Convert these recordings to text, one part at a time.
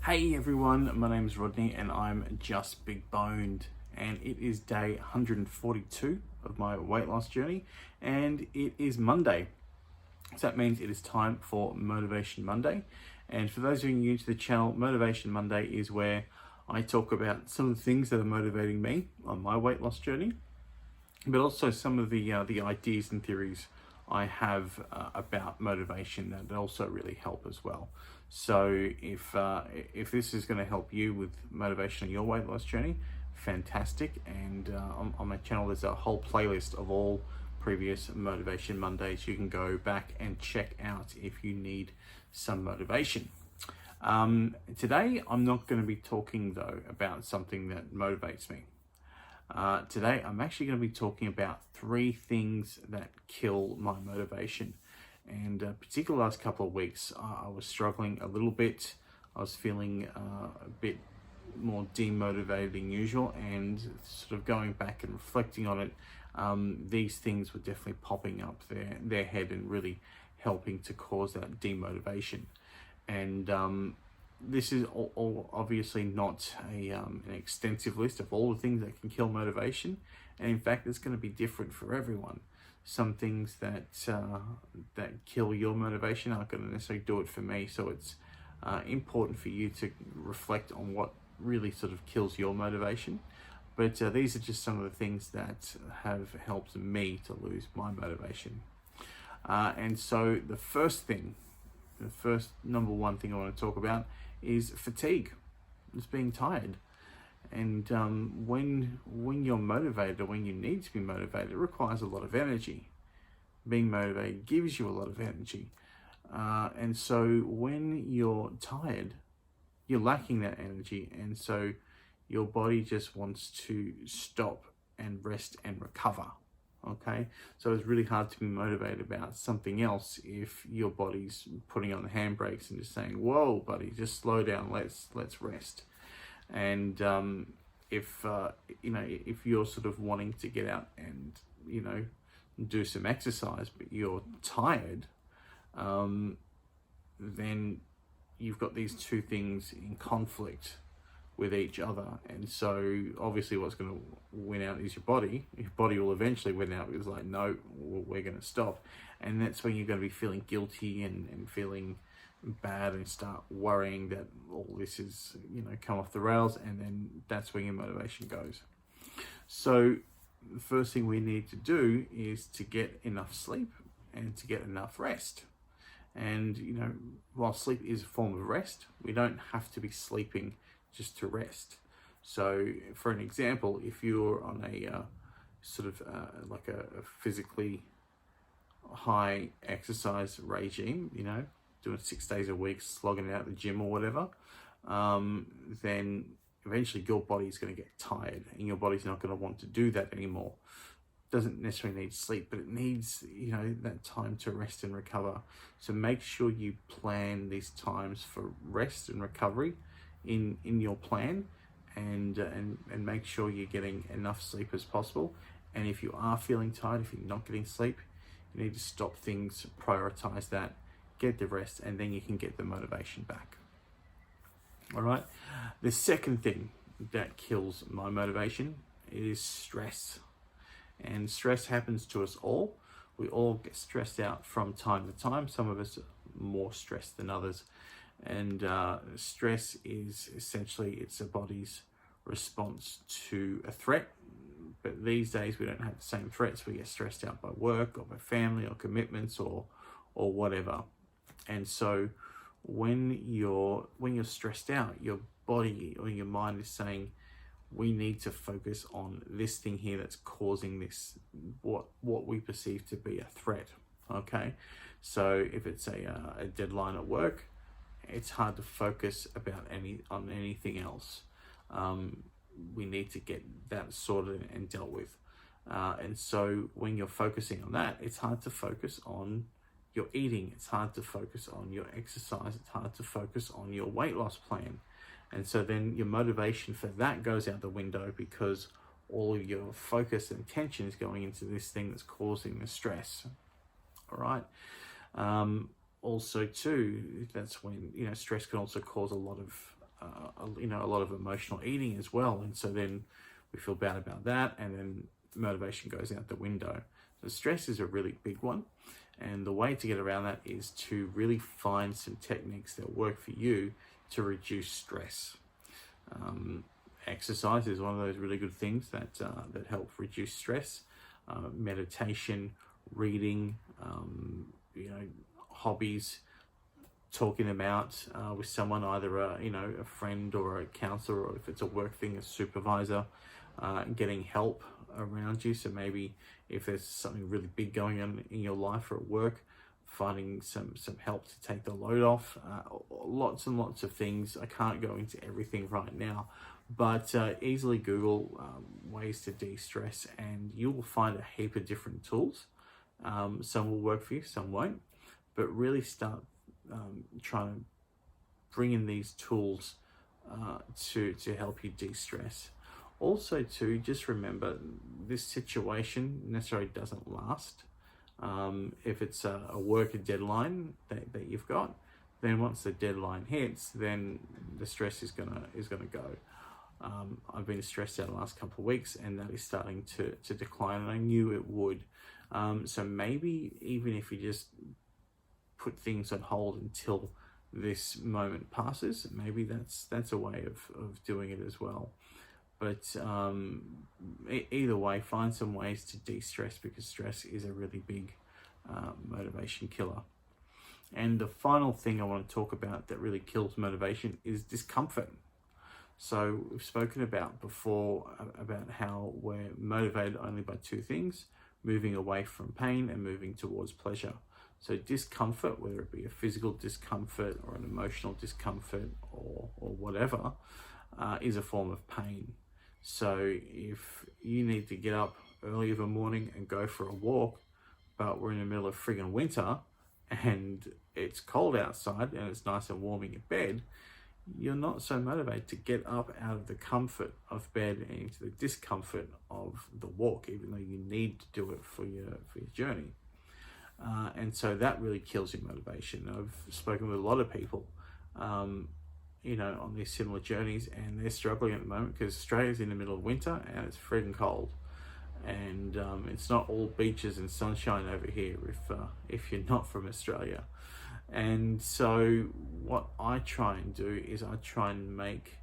Hey everyone, my name is Rodney and I'm just big boned, and it is day 142 of my weight loss journey, and it is Monday. So that means it is time for Motivation Monday. And for those of you new to the channel, Motivation Monday is where I talk about some of the things that are motivating me on my weight loss journey, but also some of the ideas and theories I have about motivation that also really help as well. So if this is going to help you with motivation on your weight loss journey, fantastic. And on my channel, there's a whole playlist of all previous Motivation Mondays you can go back and check out if you need some motivation. Today, I'm not going to be talking though about something that motivates me. Today, I'm actually going to be talking about 3 things that kill my motivation. And particularly the last couple of weeks, I was struggling a little bit. I was feeling a bit more demotivated than usual, and sort of going back and reflecting on it, these things were definitely popping up their head and really helping to cause that demotivation. And this is all obviously not an extensive list of all the things that can kill motivation, and in fact it's going to be different for everyone. Some things that kill your motivation aren't going to necessarily do it for me, so it's important for you to reflect on what really sort of kills your motivation. But these are just some of the things that have helped me to lose my motivation. And so the first number one thing I want to talk about is fatigue. It's being tired. And when you're motivated, or when you need to be motivated, it requires a lot of energy. Being motivated gives you a lot of energy. And so when you're tired, you're lacking that energy. And so your body just wants to stop and rest and recover. Okay, so it's really hard to be motivated about something else if your body's putting on the handbrakes and just saying, "Whoa, buddy, just slow down. Let's rest." And if you're sort of wanting to get out and do some exercise, but you're tired, then you've got these two things in conflict with each other. And so obviously what's going to win out is your body. Your body will eventually win out. It's like, no, we're going to stop. And that's when you're going to be feeling guilty and feeling bad and start worrying that all this is, come off the rails. And then that's when your motivation goes. So the first thing we need to do is to get enough sleep and to get enough rest. And, while sleep is a form of rest, we don't have to be sleeping just to rest. So for an example, if you're on a like a physically high exercise regime, doing 6 days a week, slogging it out at the gym or whatever, then eventually your body's going to get tired and your body's not going to want to do that anymore. Doesn't necessarily need sleep, but it needs that time to rest and recover. So make sure you plan these times for rest and recovery in your plan, and make sure you're getting enough sleep as possible. And if you are feeling tired, if you're not getting sleep, you need to stop things, prioritize that, get the rest, and then you can get the motivation back. All right, the second thing that kills my motivation is stress. And stress happens to us all. We all get stressed out from time to time. Some of us are more stressed than others. And stress is essentially, it's a body's response to a threat. But these days we don't have the same threats. We get stressed out by work or by family or commitments or whatever. And so when you're stressed out, your body or your mind is saying, we need to focus on this thing here that's causing this, what we perceive to be a threat. Okay, so if it's a deadline at work, it's hard to focus on anything else. We need to get that sorted and dealt with. And so when you're focusing on that, it's hard to focus on your eating. It's hard to focus on your exercise. It's hard to focus on your weight loss plan. And so then your motivation for that goes out the window, because all of your focus and attention is going into this thing that's causing the stress. All right. Also too, that's when, stress can also cause a lot of a lot of emotional eating as well, and so then we feel bad about that, and then motivation goes out the window. So stress is a really big one, and the way to get around that is to really find some techniques that work for you to reduce stress. Exercise is one of those really good things that help reduce stress. Meditation, reading, hobbies, talking them out with someone, either a friend or a counselor, or if it's a work thing, a supervisor, getting help around you. So maybe if there's something really big going on in your life or at work, finding some help to take the load off. Lots and lots of things. I can't go into everything right now, but easily Google ways to de-stress, and you will find a heap of different tools. Some will work for you, some won't, but really start trying to bring in these tools to help you de-stress. Also, too, just remember this situation necessarily doesn't last. If it's a work deadline that you've got, then once the deadline hits, then the stress is gonna go. I've been stressed out the last couple of weeks, and that is starting to decline, and I knew it would. So maybe even if you just put things on hold until this moment passes, maybe that's a way of doing it as well. But either way, find some ways to de-stress, because stress is a really big motivation killer. And the final thing I want to talk about that really kills motivation is discomfort. So we've spoken about before about how we're motivated only by two things: moving away from pain and moving towards pleasure. So discomfort, whether it be a physical discomfort or an emotional discomfort or whatever, is a form of pain. So if you need to get up early of a morning and go for a walk, but we're in the middle of friggin' winter and it's cold outside and it's nice and warm in your bed, you're not so motivated to get up out of the comfort of bed and into the discomfort of the walk, even though you need to do it for your journey. And so that really kills your motivation. I've spoken with a lot of people on these similar journeys, and they're struggling at the moment because Australia's in the middle of winter and it's freaking cold, and it's not all beaches and sunshine over here if you're not from Australia. And so what I try and do is I try and make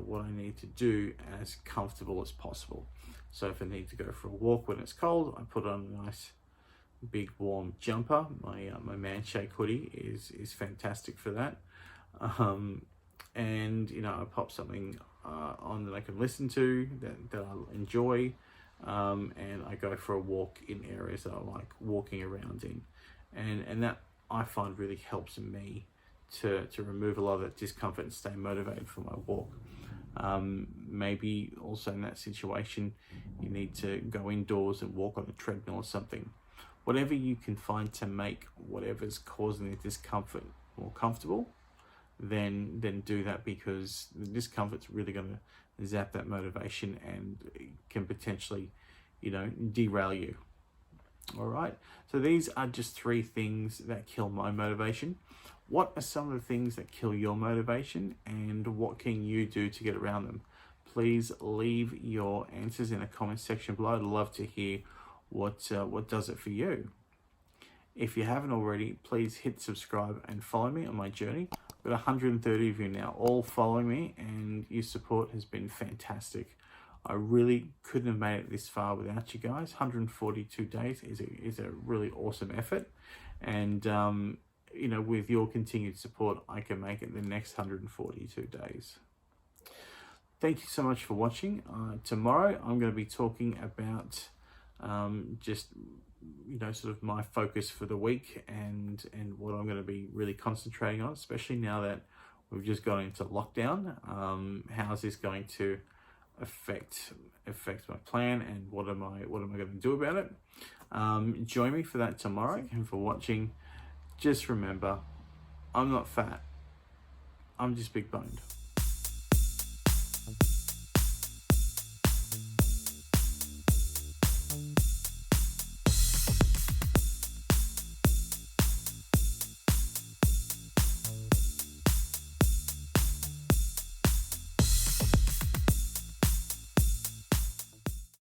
what I need to do as comfortable as possible. So if I need to go for a walk when it's cold, I put on a nice big warm jumper. My Manshake hoodie is fantastic for that. And I pop something on that I can listen to that I enjoy, and I go for a walk in areas that I like walking around in, and that I find really helps me to remove a lot of that discomfort and stay motivated for my walk. Maybe also in that situation you need to go indoors and walk on a treadmill or something. Whatever you can find to make whatever's causing the discomfort more comfortable, then do that, because the discomfort's really going to zap that motivation and can potentially derail you. All right, so these are just 3 things that kill my motivation. What are some of the things that kill your motivation, and what can you do to get around them? Please leave your answers in the comment section below. I'd love to hear what does it for you. If you haven't already, please hit subscribe and follow me on my journey. I've got 130 of you now all following me, and your support has been fantastic. I really couldn't have made it this far without you guys. 142 days is a really awesome effort, and with your continued support, I can make it the next 142 days. Thank you so much for watching. Tomorrow I'm going to be talking about sort of my focus for the week and what I'm going to be really concentrating on, especially now that we've just gone into lockdown. How's this going to affect my plan, and what am I going to do about it? Join me for that tomorrow. And for watching, just remember, I'm not fat, I'm just big boned.